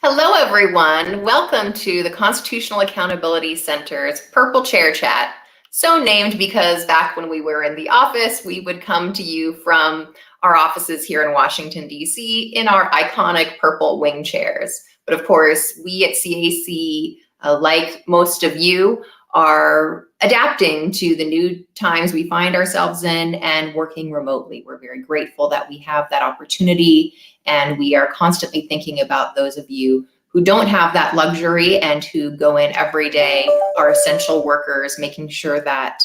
Hello, everyone. Welcome to the Constitutional Accountability Center's Purple Chair Chat. So named because back when we were in the office, we would come to you from our offices here in Washington, D.C. in our iconic purple wing chairs. But of course, we at CAC, like most of you, are adapting to the new times we find ourselves in and working remotely. We're very grateful that we have that opportunity, and we are constantly thinking about those of you who don't have that luxury and who go in every day, are essential workers, making sure that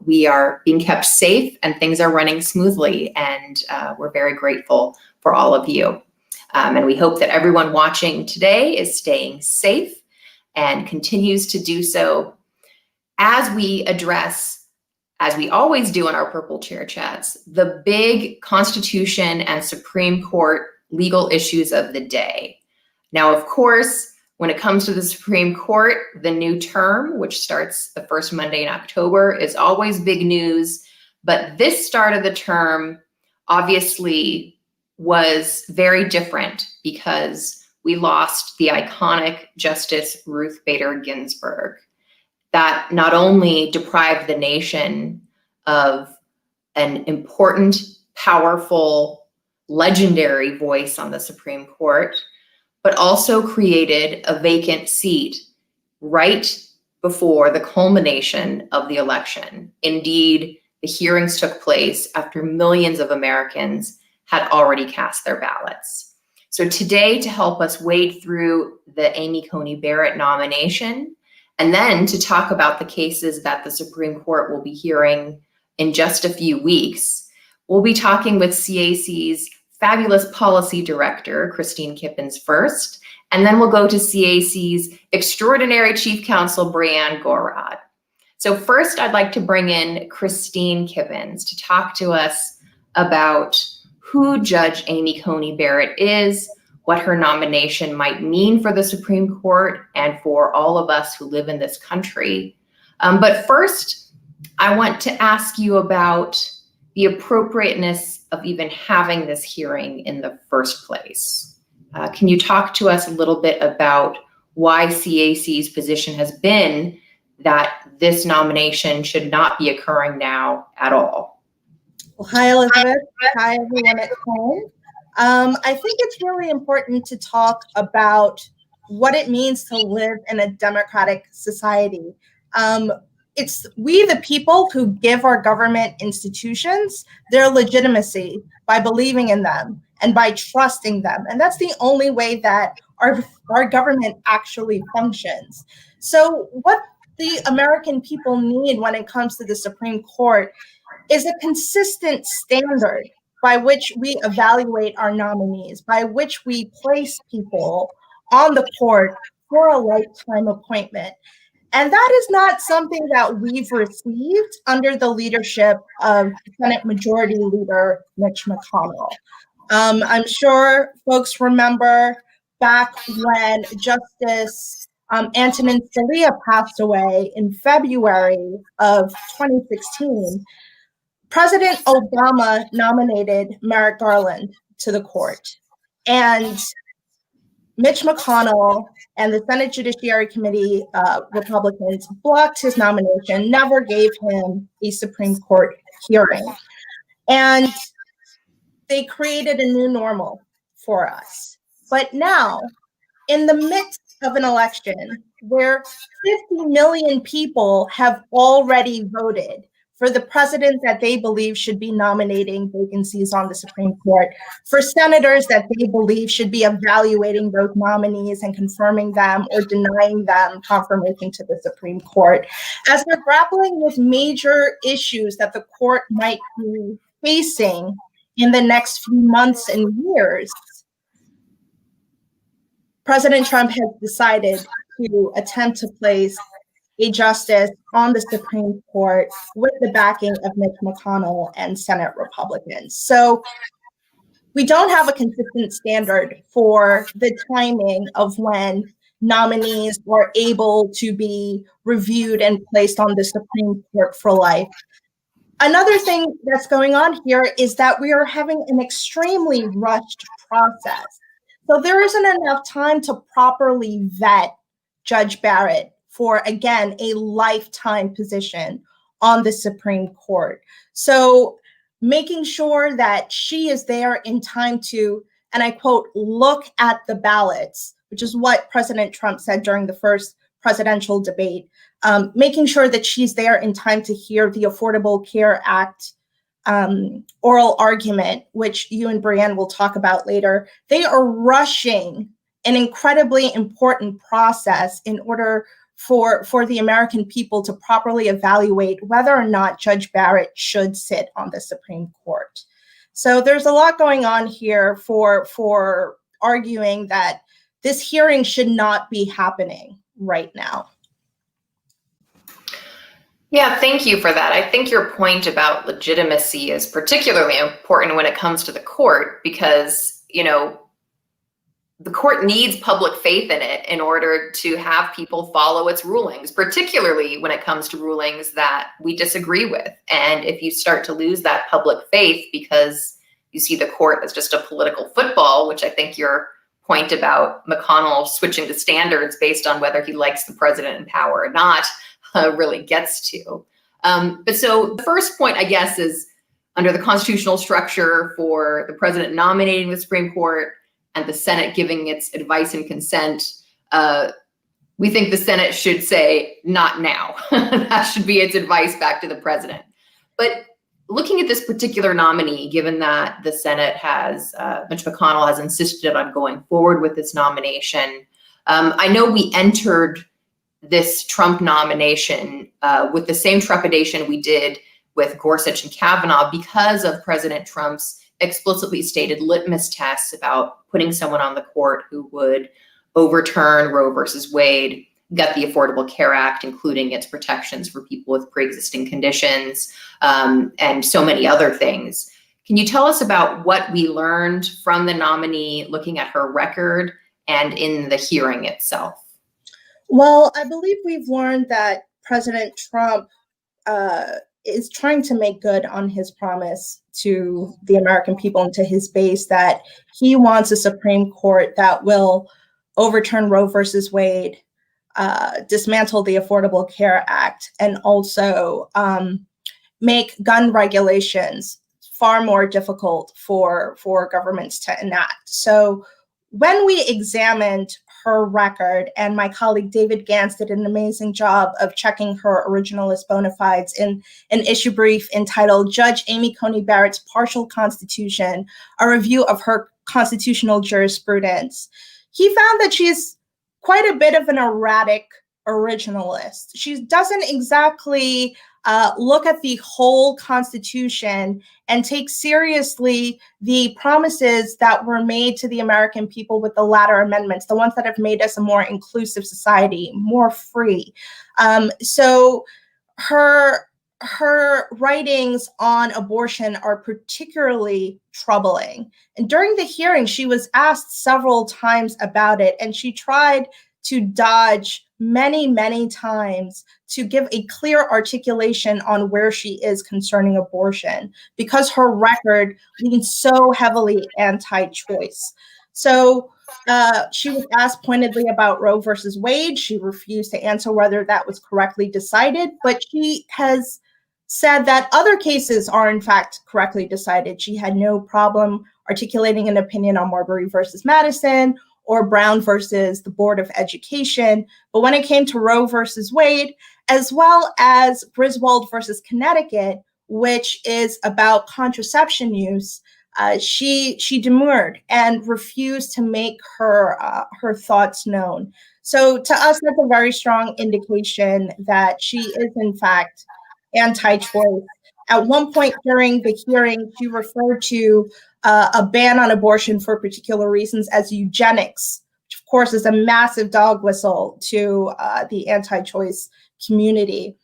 we are being kept safe and things are running smoothly. And we're very grateful for all of you. And we hope that everyone watching today is staying safe and continues to do so as we address, as we always do in our Purple Chair Chats, the big Constitution and Supreme Court legal issues of the day. Now, of course, when it comes to the Supreme Court, the new term, which starts the first Monday in October, is always big news. But this start of the term obviously was very different because we lost the iconic Justice Ruth Bader Ginsburg. That not only deprived the nation of an important, powerful, legendary voice on the Supreme Court, but also created a vacant seat right before the culmination of the election. Indeed, the hearings took place after millions of Americans had already cast their ballots. So today, to help us wade through the Amy Coney Barrett nomination, and then to talk about the cases that the Supreme Court will be hearing in just a few weeks, we'll be talking with CAC's fabulous policy director, Kristine Kippins, first, and then we'll go to CAC's extraordinary Chief Counsel Brianne Gorod. So first, I'd like to bring in Kristine Kippins to talk to us about who Judge Amy Coney Barrett is, what her nomination might mean for the Supreme Court and for all of us who live in this country. But first, I want to ask you about the appropriateness of even having this hearing in the first place. Can you talk to us a little bit about why CAC's position has been that this nomination should not be occurring now at all? Well, hi, Elizabeth. Hi, everyone at home. I think it's really important to talk about what it means to live in a democratic society. It's we, the people, who give our government institutions their legitimacy by believing in them and by trusting them. And that's the only way that our government actually functions. So what the American people need when it comes to the Supreme Court is a consistent standard by which we evaluate our nominees, by which we place people on the court for a lifetime appointment. And that is not something that we've received under the leadership of Senate Majority Leader Mitch McConnell. I'm sure folks remember back when Justice Antonin Scalia passed away in February of 2016, President Obama nominated Merrick Garland to the court, and Mitch McConnell and the Senate Judiciary Committee Republicans blocked his nomination, never gave him a Supreme Court hearing. And they created a new normal for us. But now, in the midst of an election where 50 million people have already voted for the president that they believe should be nominating vacancies on the Supreme Court, for senators that they believe should be evaluating those nominees and confirming them or denying them confirmation to the Supreme Court, as they're grappling with major issues that the court might be facing in the next few months and years, President Trump has decided to attempt to place a justice on the Supreme Court with the backing of Mitch McConnell and Senate Republicans. So we don't have a consistent standard for the timing of when nominees are able to be reviewed and placed on the Supreme Court for life. Another thing that's going on here is that we are having an extremely rushed process. So there isn't enough time to properly vet Judge Barrett for, again, a lifetime position on the Supreme Court. So making sure that she is there in time to, and I quote, look at the ballots, which is what President Trump said during the first presidential debate, making sure that she's there in time to hear the Affordable Care Act oral argument, which you and Brianne will talk about later. They are rushing an incredibly important process in order for the American people to properly evaluate whether or not Judge Barrett should sit on the Supreme Court. So there's a lot going on here for arguing that this hearing should not be happening right now. Yeah, thank you for that. I think your point about legitimacy is particularly important when it comes to the court because, you know, the court needs public faith in it in order to have people follow its rulings, particularly when it comes to rulings that we disagree with. And if you start to lose that public faith because you see the court as just a political football, which I think your point about McConnell switching the standards based on whether he likes the president in power or not really gets to. But so the first point, I guess, is under the constitutional structure for the president nominating the Supreme Court and the Senate giving its advice and consent, we think the Senate should say, not now. That should be its advice back to the president. But looking at this particular nominee, given that the Senate has, Mitch McConnell has insisted on going forward with this nomination, I know we entered this Trump nomination with the same trepidation we did with Gorsuch and Kavanaugh because of President Trump's explicitly stated litmus tests about putting someone on the court who would overturn Roe versus Wade, get the Affordable Care Act, including its protections for people with pre-existing conditions, and so many other things. Can you tell us about what we learned from the nominee, looking at her record and in the hearing itself? Well, I believe we've learned that President Trump is trying to make good on his promise to the American people and to his base that he wants a Supreme Court that will overturn Roe versus Wade, dismantle the Affordable Care Act, and also make gun regulations far more difficult for governments to enact. So when we examined her record, and my colleague David Gantz did an amazing job of checking her originalist bona fides in an issue brief entitled Judge Amy Coney Barrett's Partial Constitution, a review of her constitutional jurisprudence. He found that she's quite a bit of an erratic originalist. She doesn't exactly look at the whole Constitution and take seriously the promises that were made to the American people with the latter amendments, the ones that have made us a more inclusive society, more free. So her writings on abortion are particularly troubling. And during the hearing, she was asked several times about it, and she tried to dodge many, many times to give a clear articulation on where she is concerning abortion because her record leans so heavily anti-choice. So she was asked pointedly about Roe versus Wade. She refused to answer whether that was correctly decided, but she has said that other cases are in fact correctly decided. She had no problem articulating an opinion on Marbury versus Madison or Brown versus the Board of Education. But when it came to Roe versus Wade, as well as Griswold versus Connecticut, which is about contraception use, she demurred and refused to make her thoughts known. So to us, that's a very strong indication that she is in fact anti-choice. At one point during the hearing, she referred to a ban on abortion for particular reasons as eugenics, which of course is a massive dog whistle to the anti-choice community.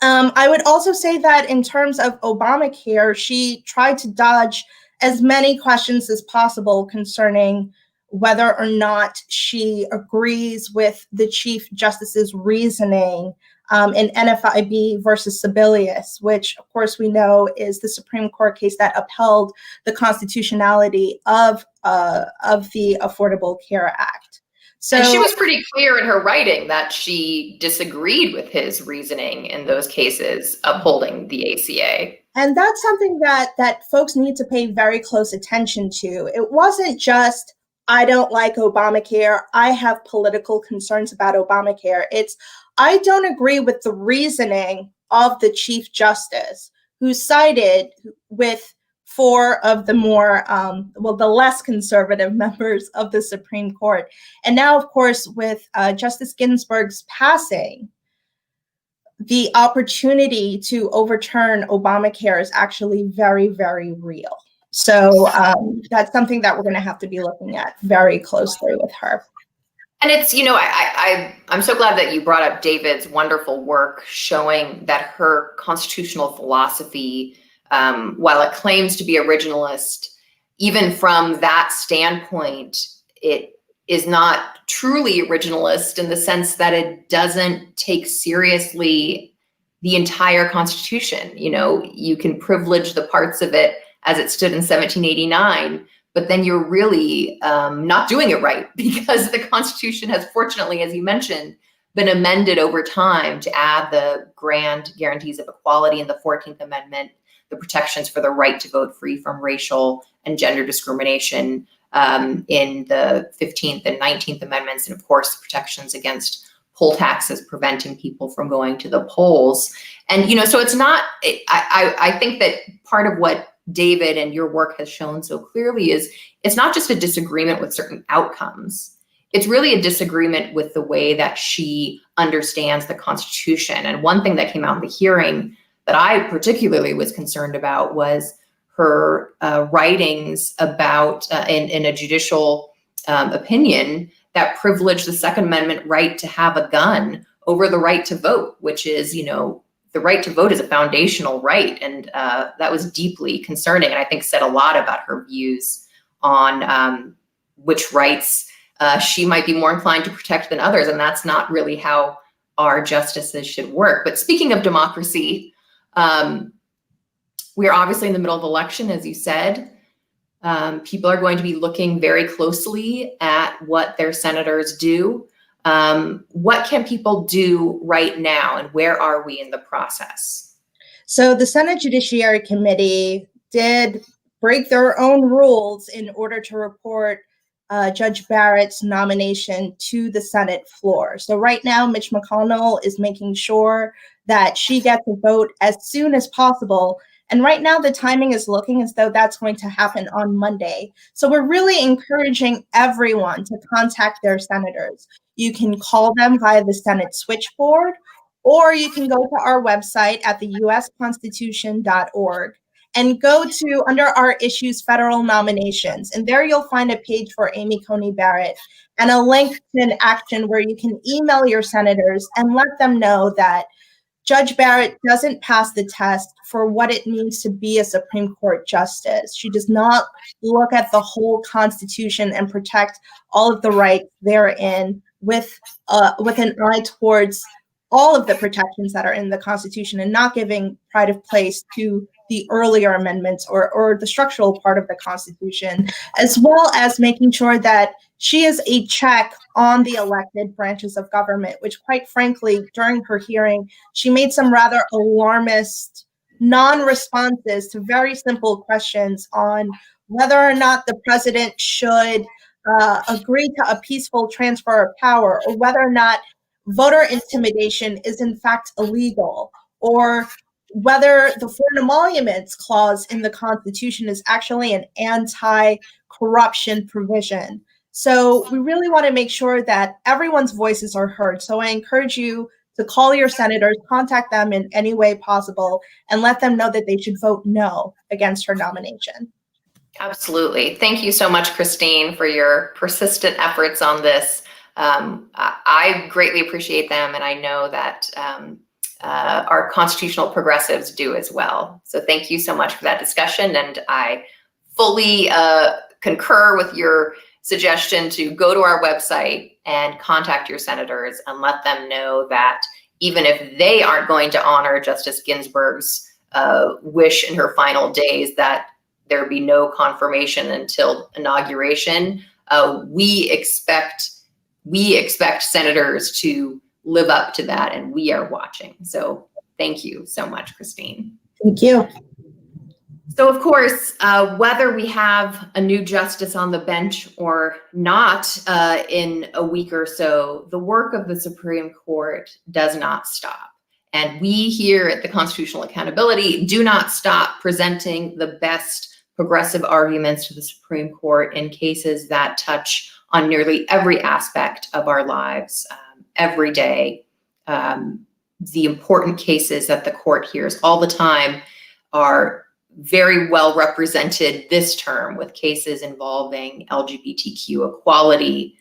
I would also say that in terms of Obamacare, she tried to dodge as many questions as possible concerning whether or not she agrees with the Chief Justice's reasoning in NFIB versus Sebelius, which of course we know is the Supreme Court case that upheld the constitutionality of the Affordable Care Act. So, and she was pretty clear in her writing that she disagreed with his reasoning in those cases upholding the ACA. And that's something that folks need to pay very close attention to. It wasn't just, I don't like Obamacare, I have political concerns about Obamacare. It's, I don't agree with the reasoning of the Chief Justice, who sided with four of the more, the less conservative members of the Supreme Court. And now, of course, with Justice Ginsburg's passing, the opportunity to overturn Obamacare is actually very, very real. So that's something that we're going to have to be looking at very closely with her. And it's, you know, I'm so glad that you brought up David's wonderful work showing that her constitutional philosophy, while it claims to be originalist, even from that standpoint, it is not truly originalist in the sense that it doesn't take seriously the entire Constitution. You know, you can privilege the parts of it as it stood in 1789, but then you're really not doing it right, because the Constitution has, fortunately, as you mentioned, been amended over time to add the grand guarantees of equality in the 14th Amendment, the protections for the right to vote free from racial and gender discrimination in the 15th and 19th Amendments, and of course, the protections against poll taxes preventing people from going to the polls. And, you know, so it's not, I think that part of what David and your work has shown so clearly is it's not just a disagreement with certain outcomes. It's really a disagreement with the way that she understands the Constitution. And one thing that came out in the hearing that I particularly was concerned about was her writings about, in a judicial opinion, that privileged the Second Amendment right to have a gun over the right to vote, which is, you know, the right to vote is a foundational right. And that was deeply concerning, and I think said a lot about her views on which rights she might be more inclined to protect than others. And that's not really how our justices should work. But speaking of democracy, we are obviously in the middle of election, as you said. People are going to be looking very closely at what their senators do. What can people do right now, and where are we in the process? So the Senate Judiciary Committee did break their own rules in order to report Judge Barrett's nomination to the Senate floor. So right now, Mitch McConnell is making sure that she gets a vote as soon as possible. And right now, the timing is looking as though that's going to happen on Monday. So we're really encouraging everyone to contact their senators. You can call them via the Senate switchboard, or you can go to our website at the usconstitution.org and go to under our issues federal nominations. And there you'll find a page for Amy Coney Barrett and a link to an action where you can email your senators and let them know that Judge Barrett doesn't pass the test for what it means to be a Supreme Court justice. She does not look at the whole Constitution and protect all of the rights therein with an eye towards all of the protections that are in the Constitution and not giving pride of place to the earlier amendments or the structural part of the Constitution, as well as making sure that she is a check on the elected branches of government, which quite frankly, during her hearing, she made some rather alarmist non-responses to very simple questions on whether or not the president should agree to a peaceful transfer of power, or whether or not voter intimidation is in fact illegal, or whether the Foreign Emoluments Clause in the Constitution is actually an anti-corruption provision. So we really want to make sure that everyone's voices are heard. So I encourage you to call your senators, contact them in any way possible, and let them know that they should vote no against her nomination. Absolutely. Thank you so much, Kristine, for your persistent efforts on this. I greatly appreciate them, and I know that our constitutional progressives do as well. So thank you so much for that discussion, and I fully concur with your suggestion to go to our website and contact your senators and let them know that even if they aren't going to honor Justice Ginsburg's wish in her final days that there be no confirmation until inauguration, we expect senators to live up to that, and we are watching. So thank you so much, Kristine. Thank you. So of course, whether we have a new justice on the bench or not in a week or so, the work of the Supreme Court does not stop. And we here at the Constitutional Accountability do not stop presenting the best progressive arguments to the Supreme Court in cases that touch on nearly every aspect of our lives every day. The important cases that the court hears all the time are very well represented this term, with cases involving LGBTQ equality,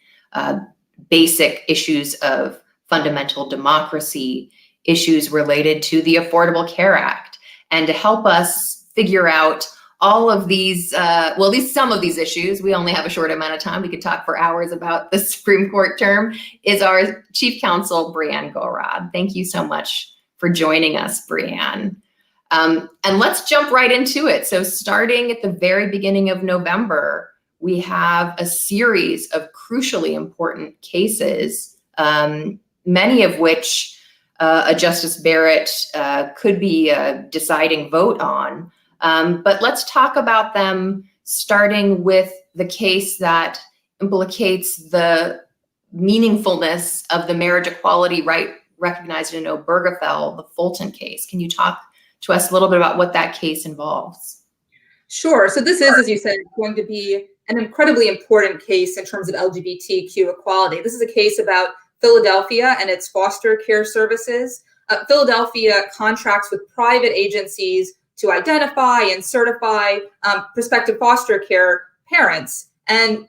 basic issues of fundamental democracy, issues related to the Affordable Care Act. And to help us figure out all of these, well, at least some of these issues, we only have a short amount of time, we could talk for hours about the Supreme Court term, is our Chief Counsel Brianne Gorod. Thank you so much for joining us, Brianne. And let's jump right into it. So starting at the very beginning of November, we have a series of crucially important cases, many of which a Justice Barrett could be a deciding vote on. But let's talk about them, starting with the case that implicates the meaningfulness of the marriage equality right recognized in Obergefell, the Fulton case. Can you talk to us a little bit about what that case involves? Sure. So this is, as you said, going to be an incredibly important case in terms of LGBTQ equality. This is a case about Philadelphia and its foster care services. Philadelphia contracts with private agencies to identify and certify prospective foster care parents. And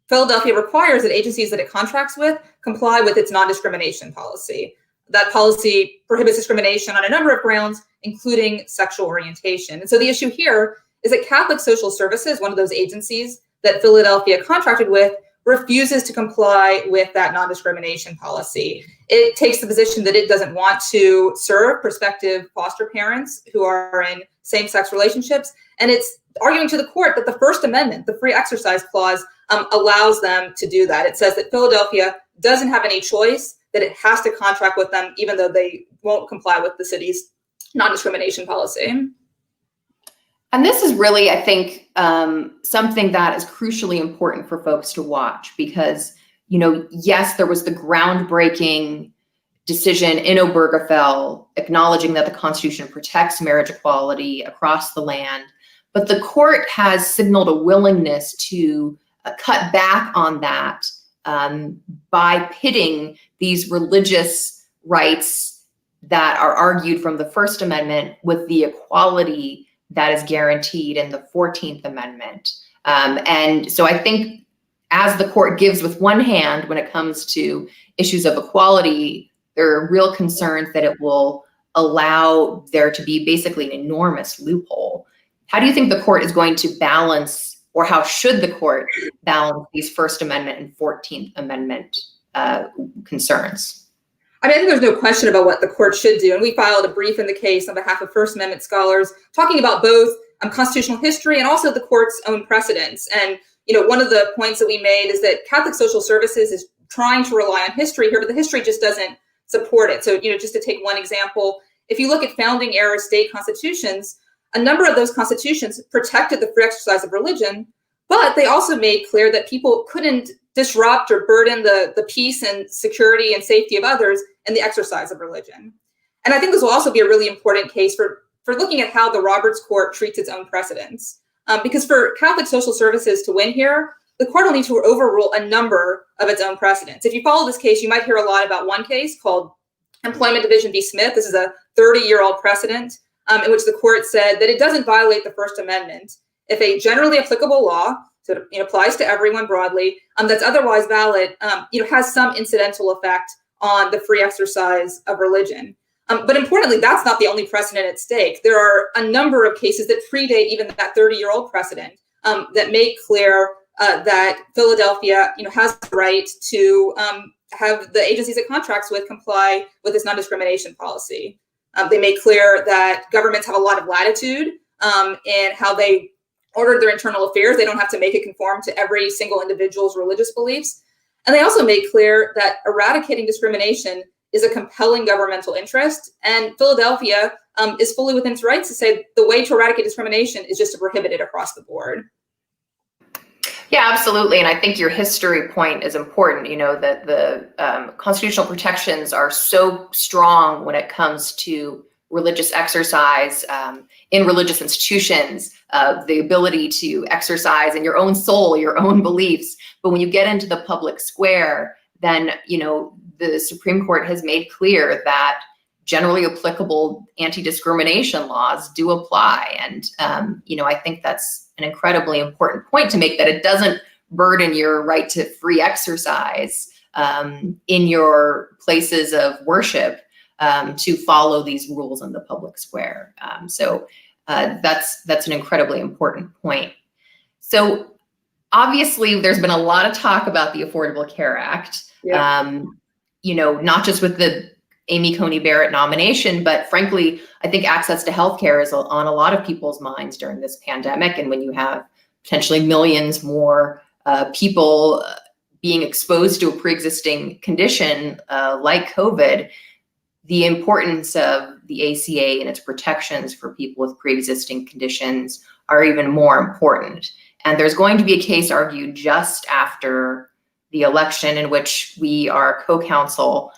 Philadelphia requires that agencies that it contracts with comply with its non-discrimination policy. That policy prohibits discrimination on a number of grounds, including sexual orientation. And so the issue here is that Catholic Social Services, one of those agencies that Philadelphia contracted with, refuses to comply with that non-discrimination policy. It takes the position that it doesn't want to serve prospective foster parents who are in same-sex relationships, and it's arguing to the court that the First Amendment, the Free Exercise Clause, allows them to do that. It says that Philadelphia doesn't have any choice, that it has to contract with them, even though they won't comply with the city's non-discrimination policy. And this is really, I think, something that is crucially important for folks to watch because, you know, yes, there was the groundbreaking decision in Obergefell acknowledging that the Constitution protects marriage equality across the land, but the court has signaled a willingness to cut back on that by pitting these religious rights that are argued from the First Amendment with the equality that is guaranteed in the 14th Amendment. And so I think as the court gives with one hand when it comes to issues of equality, there are real concerns that it will allow there to be basically an enormous loophole. How do you think the court is going to balance, or how should the court balance these First Amendment and 14th Amendment concerns? I mean, I think there's no question about what the court should do. And we filed a brief in the case on behalf of First Amendment scholars talking about both constitutional history and also the court's own precedents. And, you know, one of the points that we made is that Catholic Social Services is trying to rely on history here, but the history just doesn't support it. So, you know, just to take one example, if you look at founding era state constitutions, a number of those constitutions protected the free exercise of religion, but they also made clear that people couldn't disrupt or burden the peace and security and safety of others in the exercise of religion. And I think this will also be a really important case for looking at how the Roberts Court treats its own precedents. Because for Catholic Social Services to win here, the court will need to overrule a number of its own precedents. If you follow this case, you might hear a lot about one case called Employment Division v. Smith. This is a 30-year-old precedent in which the court said that it doesn't violate the First Amendment if a generally applicable law, so it applies to everyone broadly, that's otherwise valid, has some incidental effect on the free exercise of religion. But importantly, that's not the only precedent at stake. There are a number of cases that predate even that 30-year-old precedent that make clear that Philadelphia, has the right to have the agencies it contracts with comply with this non-discrimination policy. They make clear that governments have a lot of latitude in how they order their internal affairs. They don't have to make it conform to every single individual's religious beliefs. And they also make clear that eradicating discrimination is a compelling governmental interest. And Philadelphia is fully within its rights to say the way to eradicate discrimination is just to prohibit it across the board. Yeah, absolutely. And I think your history point is important, that the constitutional protections are so strong when it comes to religious exercise in religious institutions, the ability to exercise in your own soul, your own beliefs. But when you get into the public square, then, the Supreme Court has made clear that generally applicable anti-discrimination laws do apply. And, I think that's an incredibly important point to make, that it doesn't burden your right to free exercise in your places of worship to follow these rules in the public square. So that's an incredibly important point. So obviously there's been a lot of talk about the Affordable Care Act, not just with the Amy Coney Barrett nomination, but frankly, I think access to healthcare is on a lot of people's minds during this pandemic. And when you have potentially millions more people being exposed to a pre-existing condition like COVID, the importance of the ACA and its protections for people with pre-existing conditions are even more important. And there's going to be a case argued just after the election in which we are co-counsel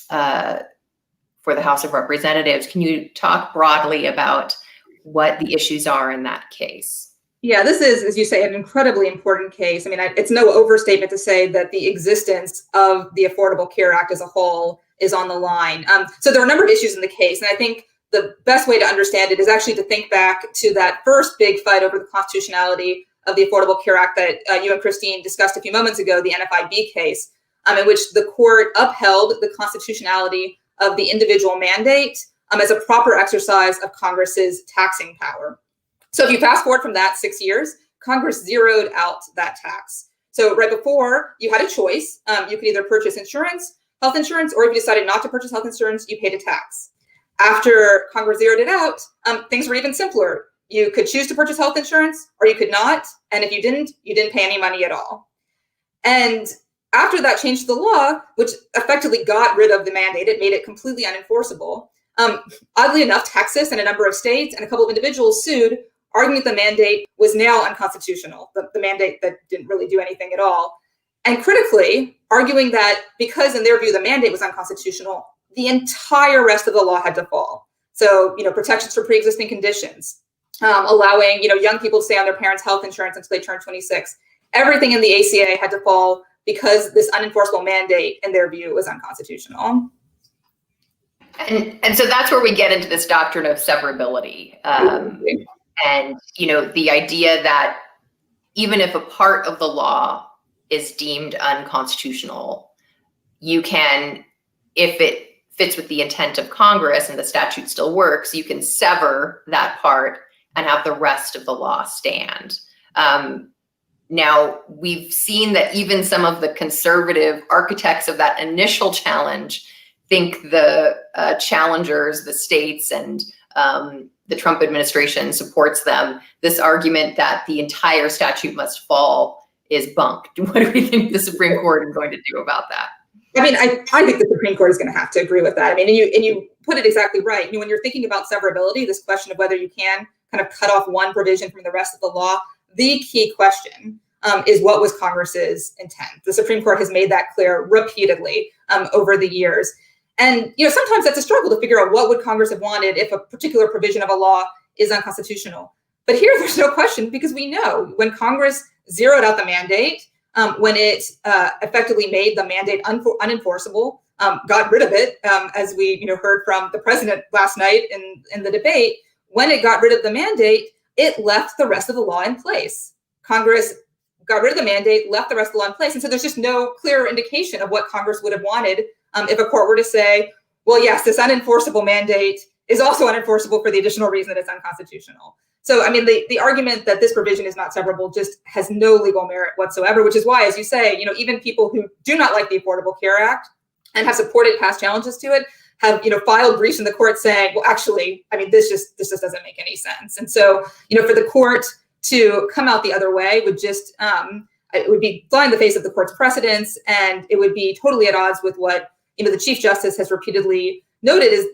for the House of Representatives. Can you talk broadly about what the issues are in that case? Yeah, this is, as you say, an incredibly important case. I mean, it's no overstatement to say that the existence of the Affordable Care Act as a whole is on the line. So there are a number of issues in the case, and I think the best way to understand it is actually to think back to that first big fight over the constitutionality of the Affordable Care Act that you and Kristine discussed a few moments ago, the NFIB case, in which the court upheld the constitutionality of the individual mandate as a proper exercise of Congress's taxing power. So if you fast forward from that 6 years, Congress zeroed out that tax. So right before, you had a choice. You could either purchase health insurance, or if you decided not to purchase health insurance, you paid a tax. After Congress zeroed it out, things were even simpler. You could choose to purchase health insurance, or you could not. And if you didn't pay any money at all. And after that change to the law, which effectively got rid of the mandate, it made it completely unenforceable. Oddly enough, Texas and a number of states and a couple of individuals sued, arguing that the mandate was now unconstitutional, the mandate that didn't really do anything at all. And critically, arguing that because in their view the mandate was unconstitutional, the entire rest of the law had to fall. So, protections for pre-existing conditions, allowing, young people to stay on their parents' health insurance until they turn 26. Everything in the ACA had to fall because this unenforceable mandate, in their view, was unconstitutional. And so that's where we get into this doctrine of severability. And, the idea that even if a part of the law is deemed unconstitutional, you can, if it fits with the intent of Congress and the statute still works, you can sever that part and have the rest of the law stand. Now, we've seen that even some of the conservative architects of that initial challenge think the challengers, the states, and the Trump administration supports them. This argument that the entire statute must fall is bunk. What do we think the Supreme Court is going to do about that? I mean, I think the Supreme Court is going to have to agree with that. I mean, and you put it exactly right. When you're thinking about severability, this question of whether you can kind of cut off one provision from the rest of the law, the key question is what was Congress's intent? The Supreme Court has made that clear repeatedly over the years. And, sometimes that's a struggle to figure out what would Congress have wanted if a particular provision of a law is unconstitutional. But here there's no question, because we know when Congress zeroed out the mandate, when it effectively made the mandate unenforceable, got rid of it, as we heard from the president last night in the debate, when it got rid of the mandate, it left the rest of the law in place. Congress got rid of the mandate, left the rest of the law in place. And so there's just no clear indication of what Congress would have wanted if a court were to say, well, yes, this unenforceable mandate is also unenforceable for the additional reason that it's unconstitutional. So, I mean, the argument that this provision is not severable just has no legal merit whatsoever, which is why, as you say, even people who do not like the Affordable Care Act and have supported past challenges to it have, filed briefs in the court saying, well, actually, I mean, this just doesn't make any sense. And so, for the court to come out the other way would just, it would be flying in the face of the court's precedents, and it would be totally at odds with what, the Chief Justice has repeatedly noted is,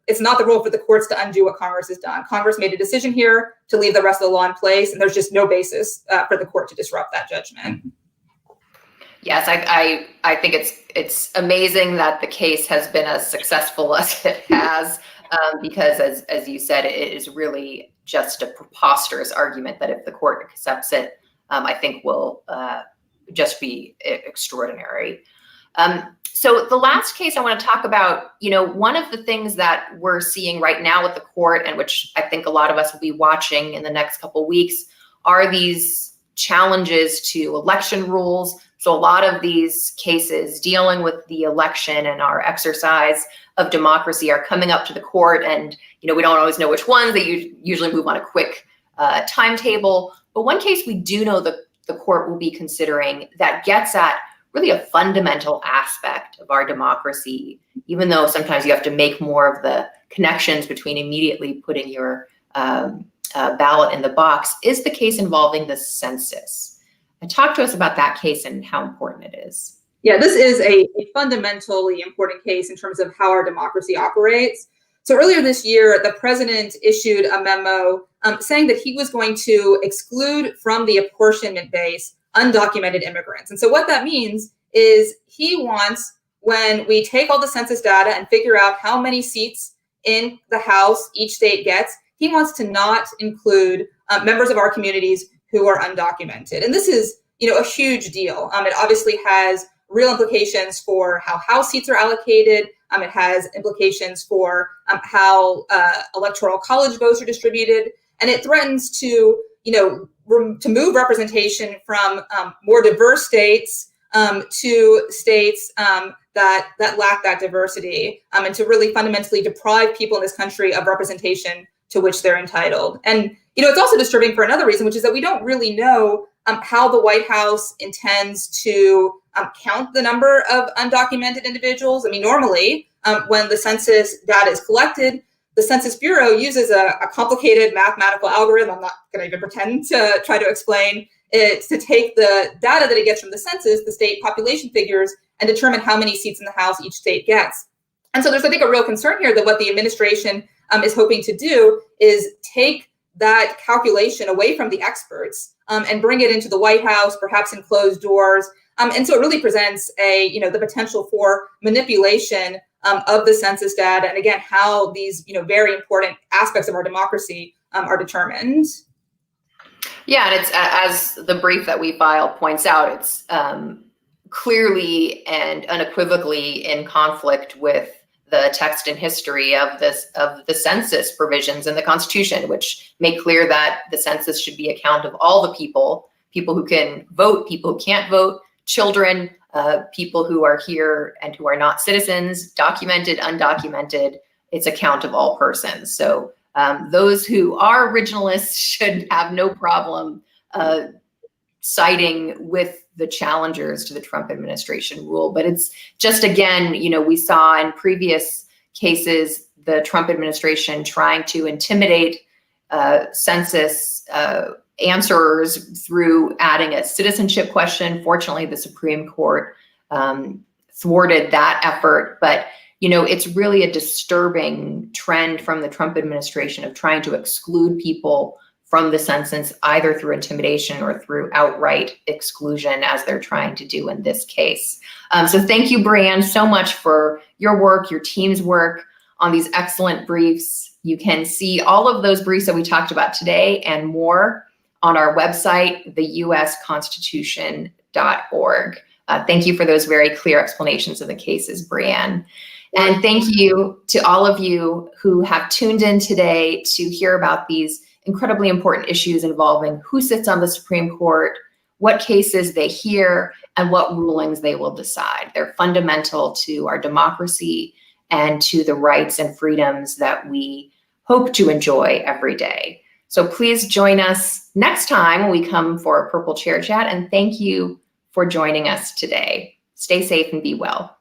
it's not the role for the courts to undo what Congress has done. Congress made a decision here to leave the rest of the law in place, and there's just no basis for the court to disrupt that judgment. Yes, I think it's amazing that the case has been as successful as it has, because as you said, it is really just a preposterous argument that if the court accepts it, I think will just be extraordinary. So the last case I want to talk about, one of the things that we're seeing right now with the court, and which I think a lot of us will be watching in the next couple of weeks, are these challenges to election rules. So a lot of these cases dealing with the election and our exercise of democracy are coming up to the court, and we don't always know which ones. They usually move on a quick timetable. But one case we do know that the court will be considering that gets at really a fundamental aspect of our democracy, even though sometimes you have to make more of the connections between immediately putting your ballot in the box, is the case involving the census. Talk to us about that case and how important it is. Yeah, this is a fundamentally important case in terms of how our democracy operates. So earlier this year, the president issued a memo saying that he was going to exclude from the apportionment base undocumented immigrants. And so what that means is he wants, when we take all the census data and figure out how many seats in the House each state gets, he wants to not include members of our communities who are undocumented. And this is, a huge deal. It obviously has real implications for how House seats are allocated. It has implications for how electoral college votes are distributed. And it threatens to, to move representation from more diverse states to states that lack that diversity, and to really fundamentally deprive people in this country of representation to which they're entitled. And it's also disturbing for another reason, which is that we don't really know how the White House intends to count the number of undocumented individuals. I mean, normally when the census data is collected, the Census Bureau uses a complicated mathematical algorithm. I'm not going to even pretend to try to explain it, to take the data that it gets from the census, the state population figures, and determine how many seats in the House each state gets. And so there's, I think, a real concern here that what the administration is hoping to do is take that calculation away from the experts and bring it into the White House, perhaps in closed doors. And so it really presents the potential for manipulation of the census data, and again, how these very important aspects of our democracy are determined. Yeah, and it's, as the brief that we filed points out, it's clearly and unequivocally in conflict with the text and history of the census provisions in the Constitution, which make clear that the census should be a count of all the people who can vote, people who can't vote, children, people who are here and who are not citizens, documented, undocumented. It's a count of all persons. So those who are originalists should have no problem siding with the challengers to the Trump administration rule. But it's just, again, we saw in previous cases, the Trump administration trying to intimidate census answerers through adding a citizenship question. Fortunately, the Supreme Court thwarted that effort. But, it's really a disturbing trend from the Trump administration of trying to exclude people from the census, either through intimidation or through outright exclusion, as they're trying to do in this case. So thank you, Brianne, so much for your work, your team's work on these excellent briefs. You can see all of those briefs that we talked about today and more on our website, theusconstitution.org. Thank you for those very clear explanations of the cases, Brianne. And thank you to all of you who have tuned in today to hear about these incredibly important issues involving who sits on the Supreme Court, what cases they hear, and what rulings they will decide. They're fundamental to our democracy and to the rights and freedoms that we hope to enjoy every day. So please join us next time when we come for a Purple Chair Chat, and thank you for joining us today. Stay safe and be well.